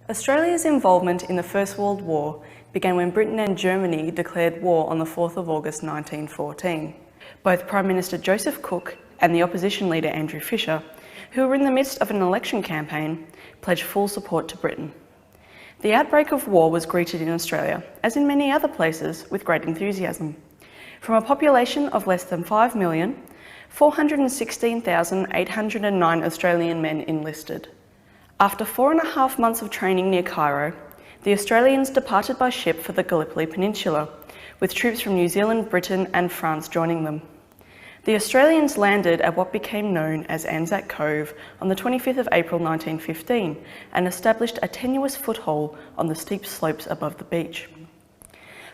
Australia's involvement in the First World War began when Britain and Germany declared war on the 4th of August 1914. Both Prime Minister Joseph Cook and the opposition leader Andrew Fisher, who were in the midst of an election campaign, pledged full support to Britain. The outbreak of war was greeted in Australia, as in many other places, with great enthusiasm. From a population of less than 5 million, 416,809 Australian men enlisted. After 4.5 months of training near Cairo, the Australians departed by ship for the Gallipoli Peninsula, with troops from New Zealand, Britain and France joining them. The Australians landed at what became known as Anzac Cove on the 25th of April 1915 and established a tenuous foothold on the steep slopes above the beach.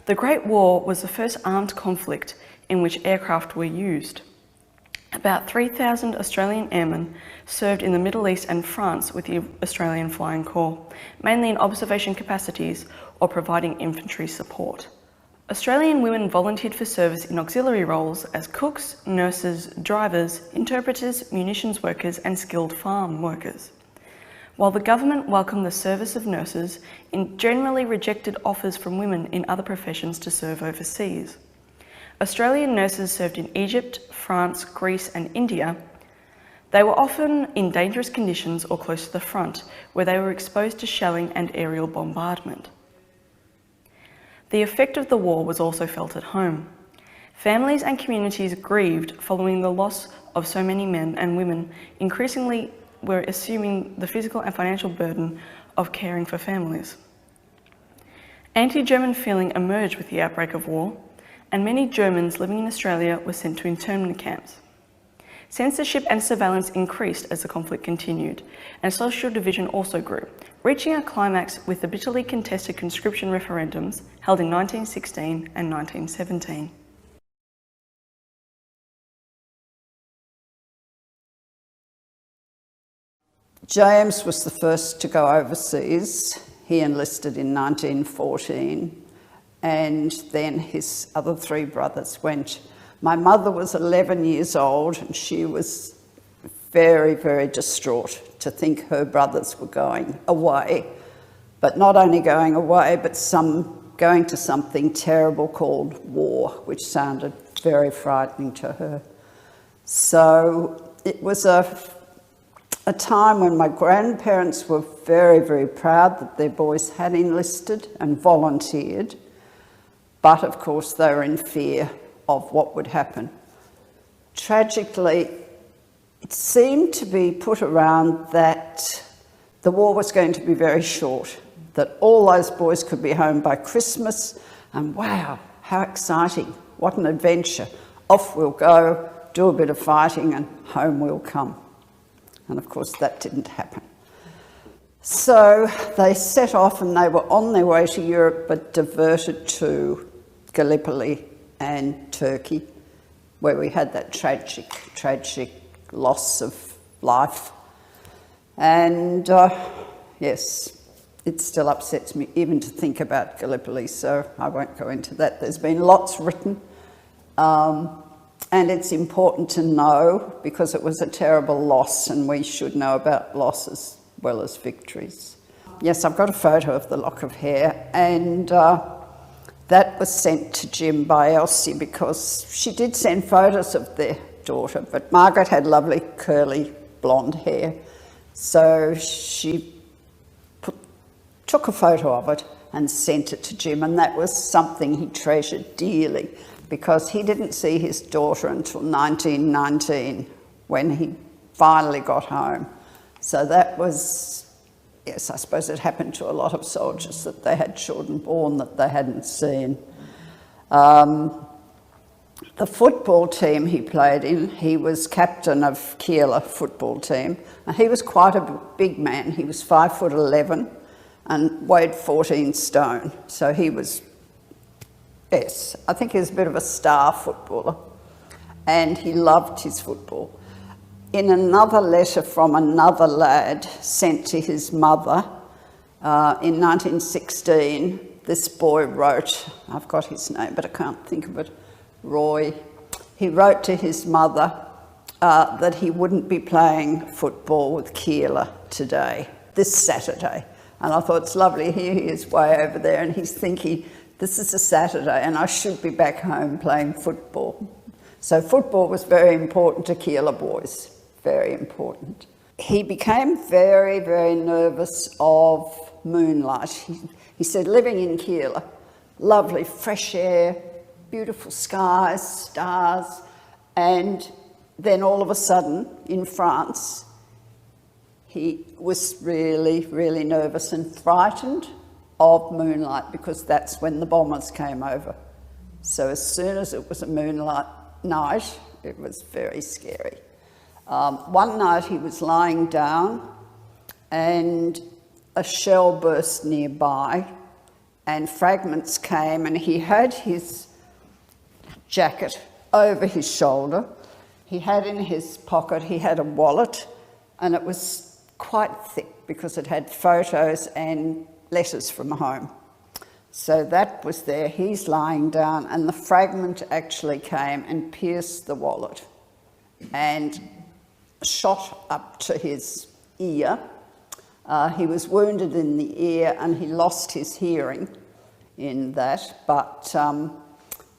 The Great War was the first armed conflict in which aircraft were used. About 3,000 Australian airmen served in the Middle East and France with the Australian Flying Corps, mainly in observation capacities or providing infantry support. Australian women volunteered for service in auxiliary roles as cooks, nurses, drivers, interpreters, munitions workers and skilled farm workers. While the government welcomed the service of nurses, it generally rejected offers from women in other professions to serve overseas. Australian nurses served in Egypt, France, Greece and India. They were often in dangerous conditions or close to the front, where they were exposed to shelling and aerial bombardment. The effect of the war was also felt at home. Families and communities grieved following the loss of so many men and women increasingly were assuming the physical and financial burden of caring for families. Anti-German feeling emerged with the outbreak of war, and many Germans living in Australia were sent to internment camps. Censorship and surveillance increased as the conflict continued, and social division also grew, reaching a climax with the bitterly contested conscription referendums held in 1916 and 1917. James was the first to go overseas. He enlisted in 1914, and then his other 3 brothers went. My mother was 11 years old and she was very, very distraught to think her brothers were going away, but not only going away, but going to something terrible called war, which sounded very frightening to her. So it was a time when my grandparents were very, very proud that their boys had enlisted and volunteered, but of course they were in fear of what would happen. Tragically, it seemed to be put around that the war was going to be very short, that all those boys could be home by Christmas, and wow, how exciting, what an adventure. Off we'll go, do a bit of fighting, and home we'll come. And of course, that didn't happen. So they set off and they were on their way to Europe, but diverted to Gallipoli and Turkey, where we had that tragic loss of life. And yes, it still upsets me even to think about Gallipoli, so I won't go into that. There's been lots written, and it's important to know because it was a terrible loss and we should know about loss as well as victories. Yes, I've got a photo of the lock of hair, and that was sent to Jim by Elsie because she did send photos of their daughter, but Margaret had lovely curly blonde hair. So she took a photo of it and sent it to Jim, and that was something he treasured dearly because he didn't see his daughter until 1919 when he finally got home. So that was, yes, I suppose it happened to a lot of soldiers that they had children born that they hadn't seen. The football team he played in, he was captain of Keilor football team, and he was quite a big man. He was 5'11" and weighed 14 stone. So he was, yes, I think he was a bit of a star footballer, and he loved his football. In another letter from another lad sent to his mother in 1916, this boy wrote, I've got his name but I can't think of it, Roy. He wrote to his mother that he wouldn't be playing football with Keilor today, this Saturday. And I thought, it's lovely, here he is way over there, and he's thinking, this is a Saturday and I should be back home playing football. So football was very important to Keilor boys, very important. He became very, very nervous of moonlight. He said living in Keilor, lovely fresh air, beautiful skies, stars, and then all of a sudden in France, he was really, really nervous and frightened of moonlight because that's when the bombers came over. So as soon as it was a moonlight night, it was very scary. One night he was lying down and a shell burst nearby and fragments came, and he had his jacket over his shoulder. He had in his pocket, he had a wallet, and it was quite thick because it had photos and letters from home. So that was there, he's lying down, and the fragment actually came and pierced the wallet and shot up to his ear. He was wounded in the ear and he lost his hearing in that, but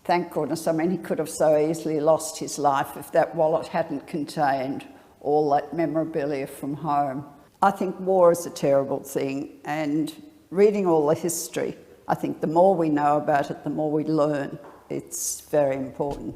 thank goodness, I mean, he could have so easily lost his life if that wallet hadn't contained all that memorabilia from home. I think war is a terrible thing, and reading all the history, I think the more we know about it, the more we learn. It's very important.